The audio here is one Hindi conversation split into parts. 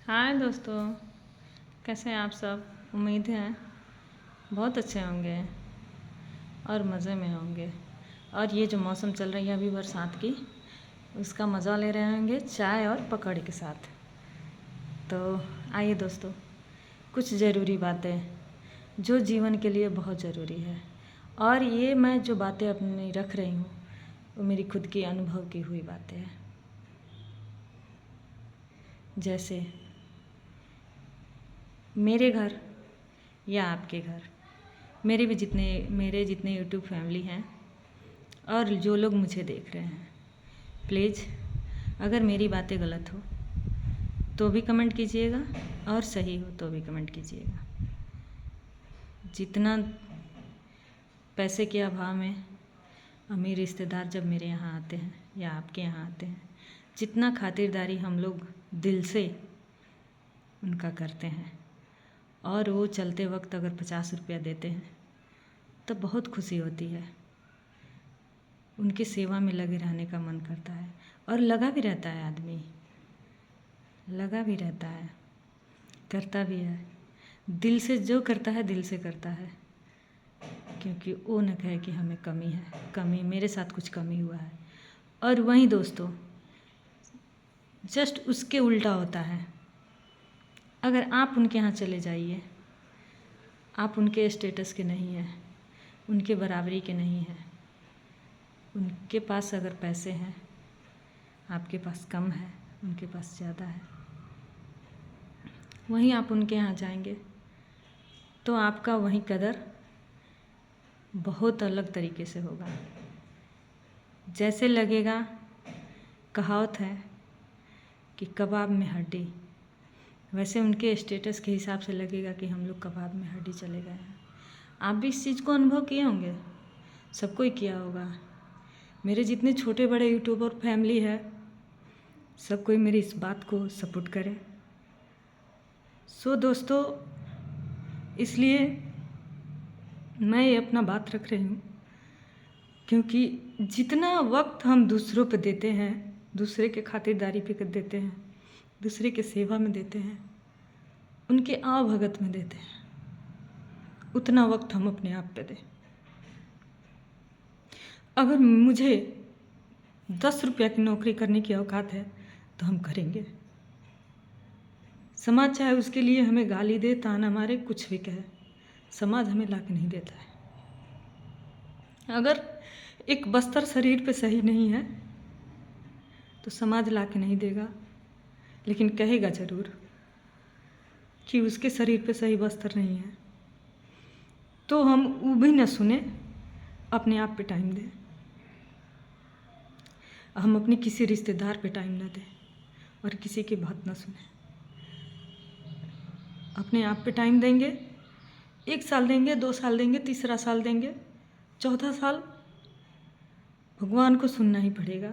हाय दोस्तों, कैसे हैं आप सब। उम्मीद है बहुत अच्छे होंगे और मज़े में होंगे। और ये जो मौसम चल रही है अभी बरसात की, उसका मज़ा ले रहे होंगे चाय और पकौड़े के साथ। तो आइए दोस्तों, कुछ ज़रूरी बातें जो जीवन के लिए बहुत ज़रूरी है। और ये मैं जो बातें अपनी रख रही हूँ वो मेरी खुद की अनुभव की हुई बातें हैं। जैसे मेरे घर या आपके घर, मेरे जितने यूट्यूब फैमिली हैं और जो लोग मुझे देख रहे हैं, प्लीज़ अगर मेरी बातें गलत हो तो भी कमेंट कीजिएगा और सही हो तो भी कमेंट कीजिएगा। जितना पैसे के अभाव में अमीर रिश्तेदार जब मेरे यहाँ आते हैं या आपके यहाँ आते हैं, जितना खातिरदारी हम लोग दिल से उनका करते हैं और वो चलते वक्त अगर 50 रुपया देते हैं तो बहुत खुशी होती है। उनकी सेवा में लगे रहने का मन करता है और लगा भी रहता है, आदमी लगा भी रहता है, करता भी है। दिल से जो करता है दिल से करता है, क्योंकि वो न कहे कि हमें कमी है। कमी मेरे साथ कुछ कमी हुआ है। और वहीं दोस्तों जस्ट उसके उल्टा होता है। अगर आप उनके यहाँ चले जाइए, आप उनके स्टेटस के नहीं हैं, उनके बराबरी के नहीं हैं। उनके पास अगर पैसे हैं, आपके पास कम है, उनके पास ज़्यादा है। वहीं आप उनके यहाँ जाएंगे तो आपका वहीं कदर बहुत अलग तरीके से होगा। जैसे लगेगा, कहावत है कि कबाब में हड्डी, वैसे उनके स्टेटस के हिसाब से लगेगा कि हम लोग कबाब में हड्डी चले गए हैं। आप भी इस चीज़ को अनुभव किए होंगे, सबको ही किया होगा। मेरे जितने छोटे बड़े यूट्यूबर फैमिली है, सब कोई मेरी इस बात को सपोर्ट करे। सो दोस्तों, इसलिए मैं ये अपना बात रख रही हूँ, क्योंकि जितना वक्त हम दूसरों पे देते हैं, दूसरे के खातिरदारी पे देते हैं, दूसरे के सेवा में देते हैं, उनके आवभगत में देते हैं, उतना वक्त हम अपने आप पे दें। अगर मुझे 10 रुपया की नौकरी करने की औकात है तो हम करेंगे। समाज चाहे उसके लिए हमें गाली दे, ताना मारे, कुछ भी कहे, समाज हमें ला के नहीं देता है। अगर एक बस्तर शरीर पे सही नहीं है तो समाज ला के नहीं देगा, लेकिन कहेगा ज़रूर कि उसके शरीर पे सही बस्तर नहीं है। तो हम वो भी न सुने, अपने आप पे टाइम दें। हम अपने किसी रिश्तेदार पे टाइम न दें और किसी की बात न सुने। अपने आप पे टाइम देंगे, 1 साल देंगे, 2 साल देंगे, तीसरा साल देंगे, चौथा साल भगवान को सुनना ही पड़ेगा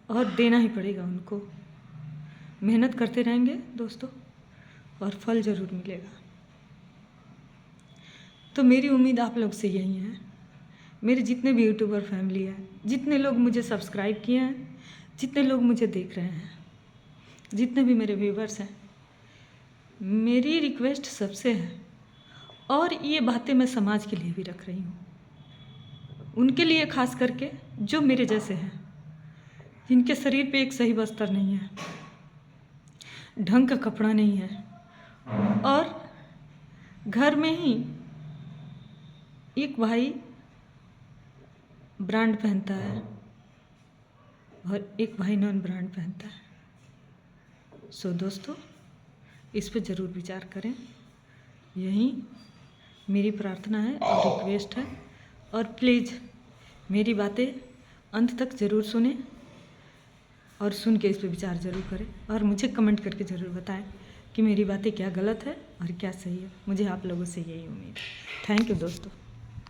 और देना ही पड़ेगा उनको। मेहनत करते रहेंगे दोस्तों और फल ज़रूर मिलेगा। तो मेरी उम्मीद आप लोग से यही है। मेरे जितने भी यूट्यूबर फैमिली है, जितने लोग मुझे सब्सक्राइब किए हैं, जितने लोग मुझे देख रहे हैं, जितने भी मेरे व्यूवर्स हैं, मेरी रिक्वेस्ट सबसे है, और ये बातें मैं समाज के लिए भी रख रही हूँ, उनके लिए खास करके जो मेरे जैसे हैं, जिनके शरीर पे एक सही बस्तर नहीं है, ढंग का कपड़ा नहीं है, और घर में ही एक भाई ब्रांड पहनता है और एक भाई नॉन ब्रांड पहनता है। सो दोस्तों, इस पे ज़रूर विचार करें। यही मेरी प्रार्थना है और रिक्वेस्ट है। और प्लीज़ मेरी बातें अंत तक ज़रूर सुने और सुन के इस पे विचार ज़रूर करें और मुझे कमेंट करके ज़रूर बताएं कि मेरी बातें क्या गलत है और क्या सही है। मुझे आप लोगों से यही उम्मीद है। थैंक यू दोस्तों।